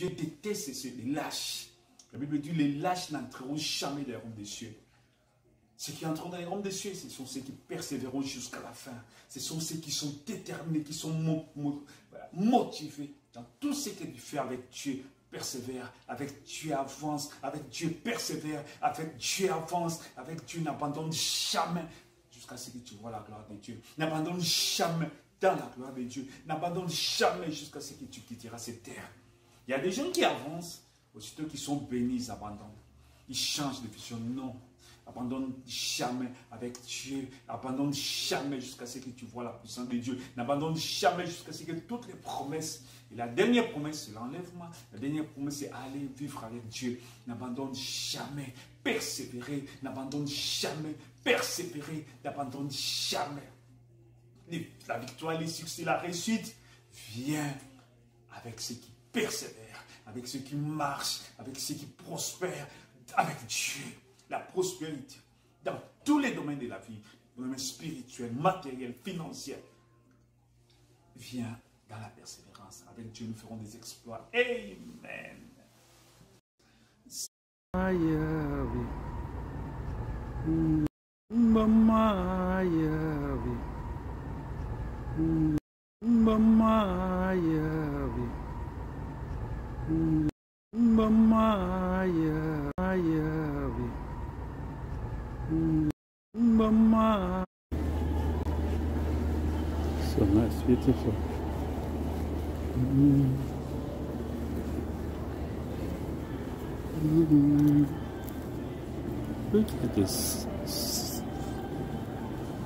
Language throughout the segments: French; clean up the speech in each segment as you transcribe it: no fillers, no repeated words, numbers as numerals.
Dieu déteste les lâches. La Bible dit, les lâches n'entreront jamais dans les royaume des cieux. Ceux qui entreront dans les royaumes des cieux, ce sont ceux qui persévéreront jusqu'à la fin. Ce sont ceux qui sont déterminés, qui sont motivés dans tout ce que tu fais avec Dieu. Persévère, avec Dieu avance, avec Dieu persévère, avec Dieu avance, avec Dieu n'abandonne jamais jusqu'à ce que tu vois la gloire de Dieu. N'abandonne jamais dans la gloire de Dieu. N'abandonne jamais jusqu'à ce que tu quitteras cette terre. Il y a des gens qui avancent, aussitôt qu'ils sont bénis, ils abandonnent. Ils changent de vision. Non. Abandonne jamais avec Dieu. Abandonne jamais jusqu'à ce que tu vois la puissance de Dieu. N'abandonne jamais jusqu'à ce que toutes les promesses. Et la dernière promesse, c'est l'enlèvement. La dernière promesse, c'est aller vivre avec Dieu. N'abandonne jamais. Persévérer. N'abandonne jamais. Persévérer. N'abandonne jamais. La victoire, les succès, la réussite vient avec ceux qui persévèrent, avec ceux qui marchent, avec ceux qui prospèrent, avec Dieu. La prospérité dans tous les domaines de la vie, domaine spirituel, matériel, financier, vient dans la persévérance. Avec Dieu, nous ferons des exploits. Amen. So nice, beautiful. Look at this.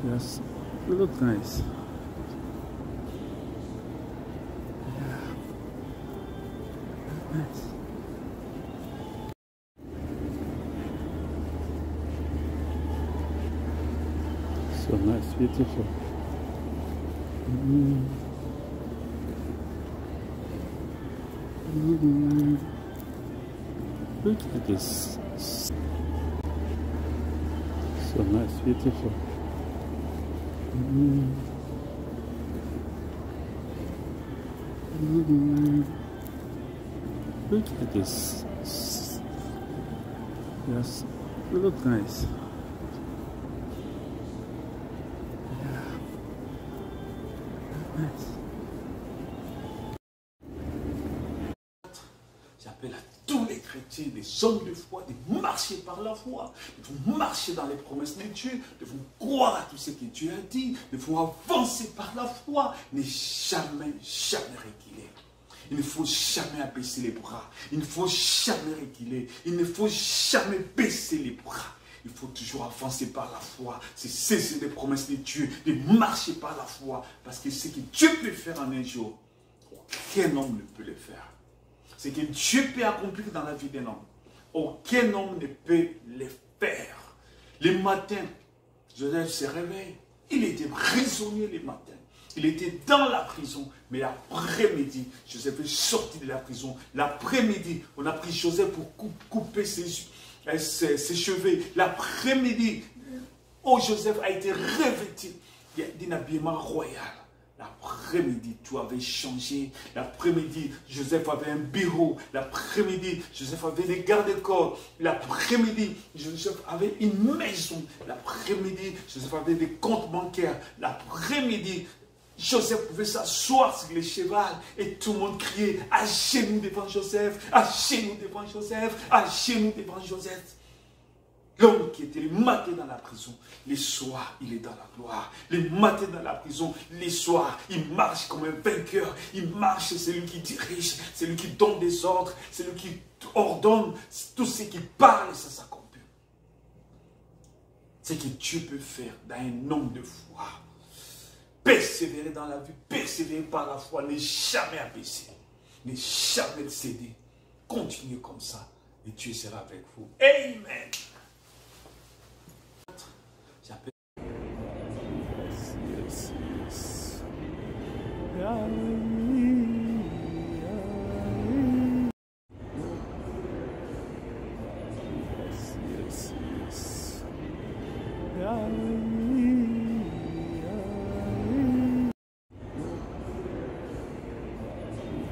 Yes, look nice. Yeah, nice. So nice, beautiful. Look at this. So nice, beautiful. Look at this. Yes, look nice. J'appelle à tous les chrétiens, les hommes de foi, de marcher par la foi, de marcher dans les promesses de Dieu, de croire à tout ce que Dieu a dit, de avancer par la foi, ne jamais, jamais reculer. Il ne faut jamais abaisser les bras, il ne faut jamais reculer, il ne faut jamais baisser les bras. Il faut toujours avancer par la foi, c'est saisir les promesses de Dieu, de marcher par la foi, parce que ce que Dieu peut faire en un jour, aucun homme ne peut le faire. Ce que Dieu peut accomplir dans la vie d'un homme, aucun homme ne peut le faire. Le matin, Joseph se réveille, il était prisonnier le matin. Il était dans la prison, mais l'après-midi, Joseph est sorti de la prison. L'après-midi, on a pris Joseph pour couper ses cheveux. L'après-midi, Joseph a été revêtu d'un habillement royal. L'après-midi, tout avait changé. L'après-midi, Joseph avait un bureau. L'après-midi, Joseph avait des gardes-corps. L'après-midi, Joseph avait une maison. L'après-midi, Joseph avait des comptes bancaires. L'après-midi, Joseph pouvait s'asseoir sur le cheval et tout le monde criait « À genoux devant Joseph, à genoux devant Joseph, à genoux devant Joseph ». L'homme qui était le matin dans la prison, les soirs, il est dans la gloire. Le matin dans la prison, les soirs, il marche comme un vainqueur. Il marche, c'est lui qui dirige, c'est lui qui donne des ordres, c'est lui qui ordonne. Tout ce qui parle, ça s'accomplit. C'est ce que Dieu peut faire dans un homme de foi. Persévérer dans la vie, persévérer par la foi, ne jamais abaisser, ne jamais céder. Continuez comme ça et Dieu sera avec vous. Amen. J'appelle. Yes, yes. Yes, yes.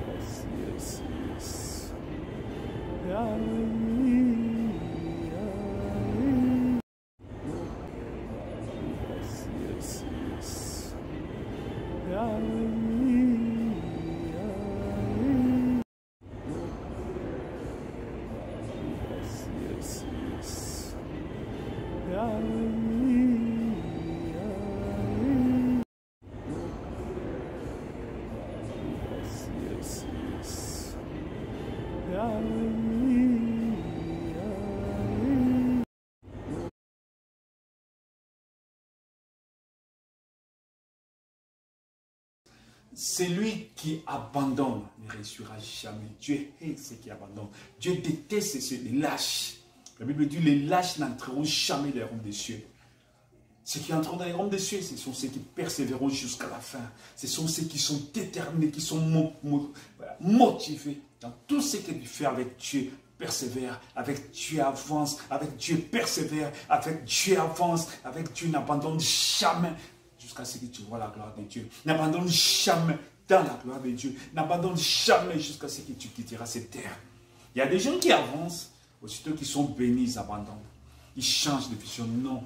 Yes, yes. Yes, yes. Yes, yes. Yes, yes. Celui qui abandonne ne réussira jamais. Dieu hait ceux qui abandonnent. Dieu déteste ceux qui lâchent. La Bible dit, les lâches n'entreront jamais dans les royaume des cieux. Ceux qui entreront dans les royaumes des cieux, ce sont ceux qui persévéreront jusqu'à la fin. Ce sont ceux qui sont déterminés, qui sont motivés dans tout ce que tu fais avec Dieu. Persévère, avec Dieu avance, avec Dieu persévère, avec Dieu avance, avec Dieu n'abandonne jamais jusqu'à ce que tu vois la gloire de Dieu. N'abandonne jamais dans la gloire de Dieu. N'abandonne jamais jusqu'à ce que tu quitteras cette terre. Il y a des gens qui avancent, aussitôt qu'ils sont bénis, ils abandonnent. Ils changent de vision. Non.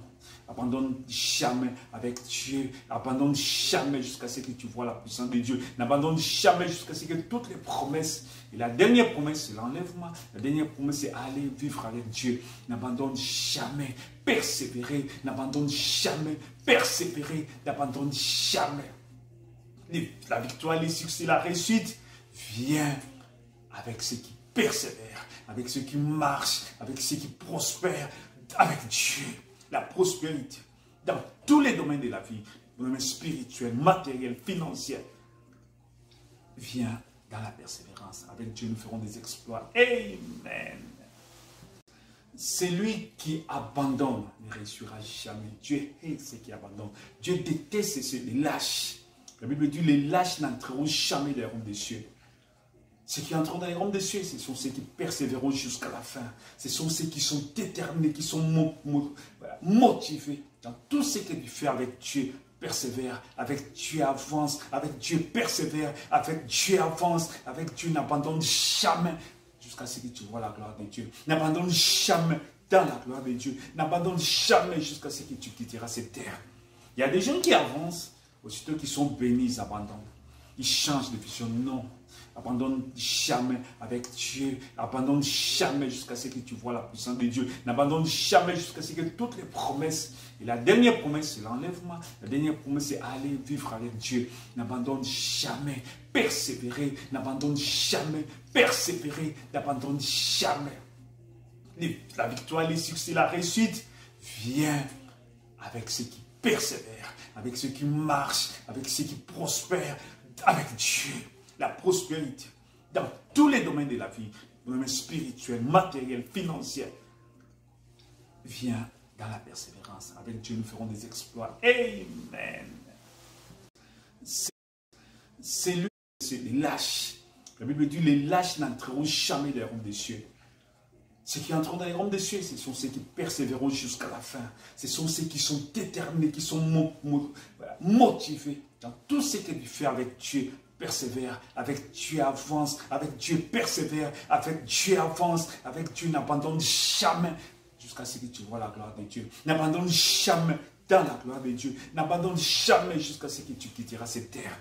Abandonne jamais avec Dieu. Abandonne jamais jusqu'à ce que tu vois la puissance de Dieu. N'abandonne jamais jusqu'à ce que toutes les promesses. Et la dernière promesse, c'est l'enlèvement. La dernière promesse, c'est aller vivre avec Dieu. N'abandonne jamais. Persévérer. N'abandonne jamais. Persévérer. N'abandonne jamais. La victoire, les succès, la réussite vient avec ceux qui persévèrent, avec ceux qui marchent, avec ceux qui prospèrent, avec Dieu. La prospérité dans tous les domaines de la vie, dans le domaine spirituel, matériel, financier, vient dans la persévérance. Avec Dieu, nous ferons des exploits. Amen. Celui qui abandonne ne réussira jamais. Dieu hait ceux qui abandonnent. Dieu déteste ceux qui lâchent. La Bible dit, les lâches n'entreront jamais dans les royaume des cieux. Ceux qui entreront dans les royaumes des cieux, ce sont ceux qui persévéreront jusqu'à la fin. Ce sont ceux qui sont déterminés, qui sont motivés dans tout ce que tu fais avec Dieu. Persévère, avec Dieu avance, avec Dieu persévère, avec Dieu avance, avec Dieu n'abandonne jamais jusqu'à ce que tu vois la gloire de Dieu. N'abandonne jamais dans la gloire de Dieu. N'abandonne jamais jusqu'à ce que tu quitteras cette terre. Il y a des gens qui avancent, aussitôt qu'ils sont bénis, ils abandonnent. Ils changent de vision. Non. Abandonne jamais avec Dieu. Abandonne jamais jusqu'à ce que tu vois la puissance de Dieu. N'abandonne jamais jusqu'à ce que toutes les promesses. Et la dernière promesse, c'est l'enlèvement. La dernière promesse, c'est aller vivre avec Dieu. N'abandonne jamais. Persévérer. N'abandonne jamais. Persévérer. N'abandonne jamais. La victoire, les succès, la réussite vient avec ceux qui persévèrent, avec ceux qui marchent, avec ceux qui prospèrent, avec Dieu. La prospérité dans tous les domaines de la vie, dans le domaine spirituel, matériel, financier, vient dans la persévérance. Avec Dieu, nous ferons des exploits. Amen. C'est lui, c'est les lâches. La Bible dit, les lâches n'entreront jamais dans les royaume des cieux. Ceux qui entreront dans les royaume des cieux, ce sont ceux qui persévéreront jusqu'à la fin. Ce sont ceux qui sont déterminés, qui sont motivés dans tout ce que tu fais avec Dieu. Persévère, avec Dieu avance, avec Dieu persévère, avec Dieu avance, avec Dieu n'abandonne jamais jusqu'à ce que tu vois la gloire de Dieu. N'abandonne jamais dans la gloire de Dieu. N'abandonne jamais jusqu'à ce que tu quitteras cette terre.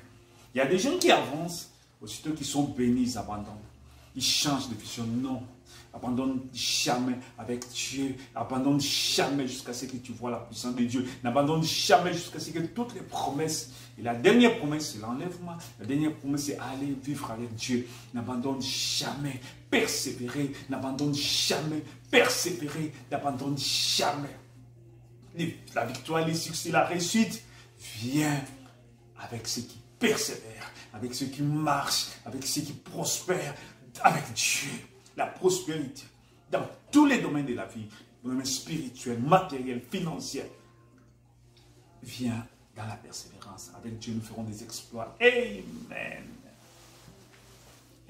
Il y a des gens qui avancent, aussitôt qu'ils sont bénis, ils abandonnent. Ils changent de vision. Non. Abandonne jamais avec Dieu. Abandonne jamais jusqu'à ce que tu vois la puissance de Dieu. N'abandonne jamais jusqu'à ce que toutes les promesses. Et la dernière promesse, c'est l'enlèvement. La dernière promesse, c'est aller vivre avec Dieu. N'abandonne jamais. Persévérer. N'abandonne jamais. Persévérer. N'abandonne jamais. La victoire, les succès, la réussite vient avec ceux qui persévèrent, avec ceux qui marchent, avec ceux qui prospèrent, avec Dieu. La prospérité dans tous les domaines de la vie, dans le domaine spirituel, matériel, financier, vient dans la persévérance. Avec Dieu, nous ferons des exploits. Amen.